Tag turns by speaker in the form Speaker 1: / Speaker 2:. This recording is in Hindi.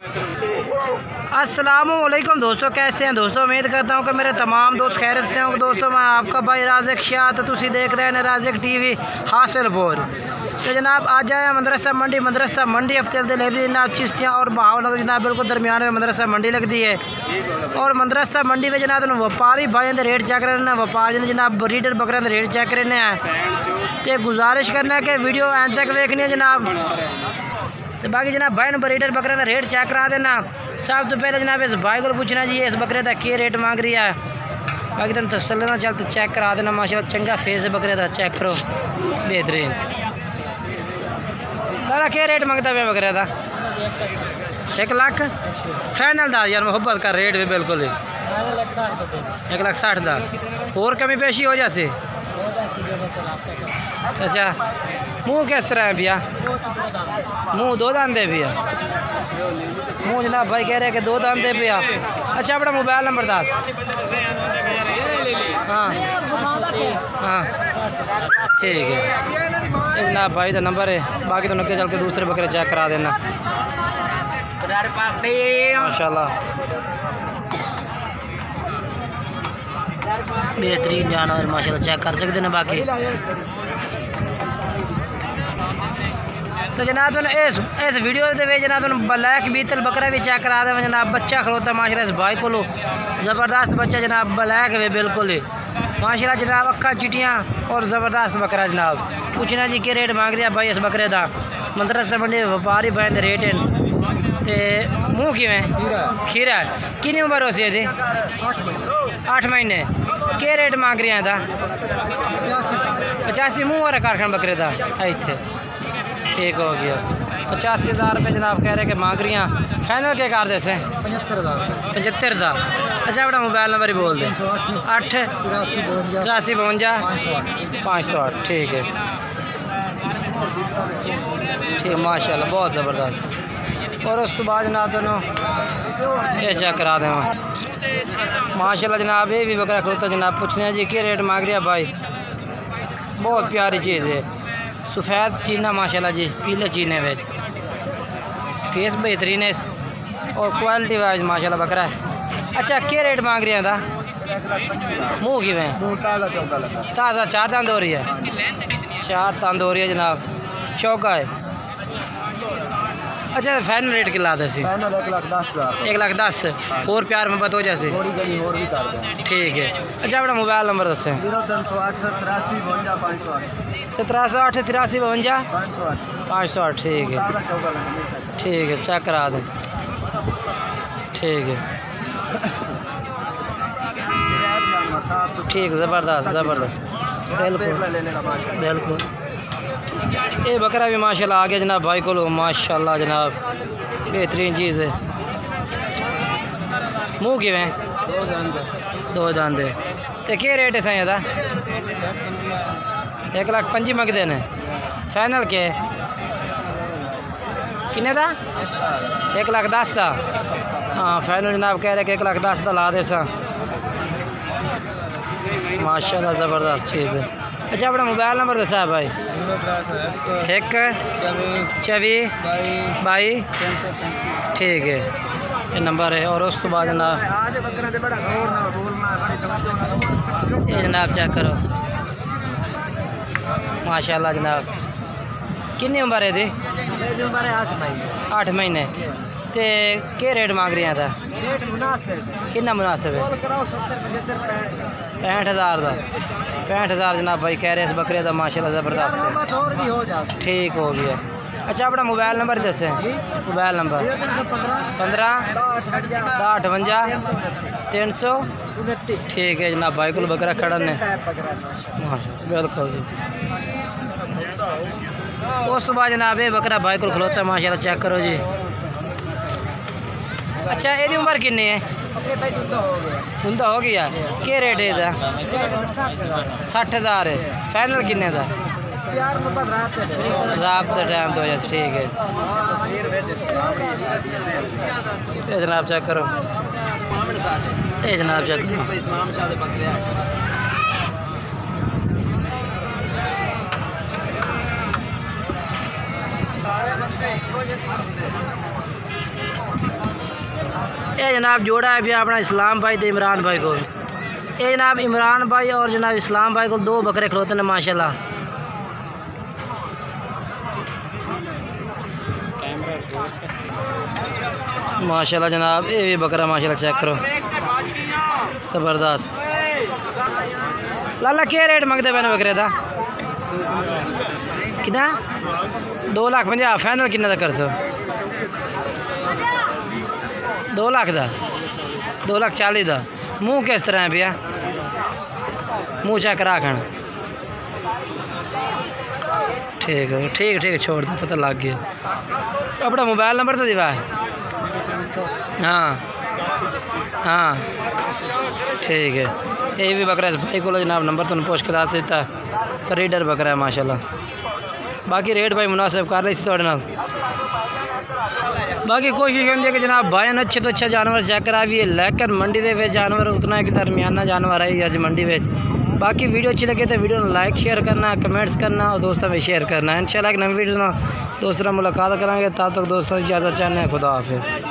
Speaker 1: अस्सलामुअलैकुम दोस्तों, कैसे हैं दोस्तों। उम्मीद करता हूँ कि मेरे तमाम दोस्त खैरियत से होंगे। दोस्तों मैं आपका भाई राज़िक शाह, तो तुसी देख रहे हैं राज़िक टीवी हासिलपुर। तो जनाब आज आया मदरसा मंडी हफ्ते लगती जनाब चिश्तियाँ और बहावलनगर जनाब बिल्कुल दरमियान में मदरसा मंडी लगती है। और मदरसा मंडी में जनाब व्यापारी भाई रेट चेक करना, व्यापारी जनाब ब्रीडर बकरे रेट चेक करने हैं। तो गुजारिश करना है कि वीडियो एंड तक देखनी है जनाब। तो बाकी जनाब भाई ब्रीडर बकरे का रेट चेक करा देना। सब तो पहले जनाब इस भाई को पूछना जी इस बकरे का क्या रेट मांग रही है। बाकी तुम तसल्ली ना चल तो चेक करा देना। माशाल्लाह चंगा फेस है बकरे का, चेक करो बेहतरीन। दादा क्या रेट मांगता है बकरे का? 1 लाख फाइनल दा यार, मोहब्बत का रेट भी बिल्कुल ही 1,60,000 का। और कमी पेशी हो जाती? अच्छा, मुँह किस तरह है भैया? मुँह 2 दांत है भैया। मुँह जनाब भाई कह रहे हैं कि 2 दांत है भैया। अच्छा अपना मोबाइल नंबर दस। हाँ हाँ ठीक है, ये जनाब भाई का नंबर है। बाकी तो नक्के चल के दूसरे बकरे चेक करा देना माशाल्लाह। बेहतरीन जानवर माशाल्लाह, चेक कर सकते हैं। बाकी तो जनाब इस वीडियो के जनाब ब्लैक बीतल बकरा भी चेक करा दे जनाब। बच्चा खड़ोता माशाल्लाह इस भाई को ज़बरदस्त बच्चा जनाब, ब्लैक है बिल्कुल ही माशाल्लाह जनाब। अक्खा चिटियाँ और ज़बरदस्त बकरा जनाब। पूछना जी क्या रेट मांग रहा भाई इस बकरे का? मदरसा मंडी व्यापारी भाई रेट है। तो मुँह किमें खीरा है? कितनी उम्र हो सी? 8 महीने। क्या रेट मांग रहे हैं? 85 मुँह वाला कारखाना बकरे का इतने। ठीक हो गया, 85,000 रुपये जनाब कह रहे कि मांग रही हैं। फाइनल क्या कर दे से? 75 का। अच्छा अपना मोबाइल नंबर ही बोल दें। 8 83 52 508। ठीक है ठीक माशाल्लाह, बहुत ज़बरदस्त। और उस तो बाद जनाब दोनों ये चेक करा दें माशाल्लाह जनाब। ये भी बकरा खड़ोता जनाब। पूछने जी क्या रेट मांग रहा भाई? बहुत प्यारी चीज़ है, सफ़ेद चीना माशाल्लाह जी, पीले चीने में फेस बेहतरीन है और क्वालिटी वाइज माशाल्लाह बकरा है। अच्छा क्या रेट मांग रहे हैं था? मुँह की में ताज़ा 4 दांत हो रही है। 4 दांत हो रही है जनाब, चौका है। अच्छा फाइनल रेट किला दे? 1,10,000 और प्यार मोहब्बत हो जाए। ठीक है। अच्छा अपना मोबाइल नंबर दसें। 0308 83 52 508। ठीक है ठीक है, चेक करा दें। ठीक है ठीक, ज़बरदस्त बिल्कुल। ये बकरा भी माशाल्लाह आ गया जनाब भाई को माशाल्लाह जनाब, बेहतरीन चीज़ है। मुँह किमें 2 दांत है। तो क्या रेट है सही? 1,05,000 मंगते हैं। फाइनल क्या है? किन्ने का? 1,10,000 का। हाँ फाइनल जनाब कह रहे कि 1,10,000 का ला दे सा माशाल्लाह, ज़बरदस्त चीज़ है। अच्छा अपना मोबाइल नंबर दसा भाई। 1 24 22। ठीक है ये नंबर है। और उस तो बाद जनाब ये जनाब चेक करो माशाल्लाह जनाब। कितनी उम्र है थी? 8 महीने। तो क्या रेट मांग रही था? कितना मुनासिब है? 65,000 का। 65,000 जनाब भाई कह रहे इस बकरे का माशाल्लाह ज़बरदस्त है। ठीक हो गया। अच्छा अपना मोबाइल नंबर दसें। Mobile number 15 58 300। ठीक है जनाब भाई को बकरा खड़ा ने बिल्कुल जी। उस तो बाद जनाब ये बकरा भाई को खलोता है माशाल्लाह, चेक करो जी। अच्छा ये उम्र कितनी है? उनका हो गया। क्या रेट है इसका? 60,000 है। फाइनल किन्ने का? रात का टाइम तो ठीक है। ये जनाब चेक करो, ये जनाब चेक करो। ये जनाब जोड़ा है भी अपना इस्लाम भाई तो इमरान भाई को। ये जनाब इमरान भाई और जनाब इस्लाम भाई को 2 बकरे खलोते हैं माशाल्लाह। माशाल्लाह जनाब ये भी बकरा माशाल्लाह चेक करो, ज़बरदस्त। लाला क्या रेट मंगते पैने बकरे का? कितना? 2,50,000 फाइनल किन्ना दा कर सो? 2 लाख का, 2,40,000 का। मुँह किस तरह है भैया? मुँह चेक राखण। ठीक है ठीक ठीक छोड़ दो, पता लग गया। अपना मोबाइल नंबर तो दिवा। हाँ हाँ ठीक है। ये भी बकरा भाई को जनाब नंबर तो पोस्ट करा देता, रीडर बकरा है माशाल्लाह। बाकी रेट भाई मुनासिब कर रही थोड़े नाल। बाकी कोशिश होती है कि जनाब भाई ने अच्छे तो अच्छा जानवर चेक करा भी है, लेकिन मंडी के जानवर उतना एक दरमियाना जानवर है अज मंडी में। बाकी वीडियो अच्छी लगे तो वीडियो लाइक शेयर करना, कमेंट्स करना और दोस्तों में शेयर करना। इंशाल्लाह एक नई वीडियो दोस्तों मुलाकात करेंगे, तब तक दोस्तों इजाज़त चाहते हैं। खुदा हाफिज़।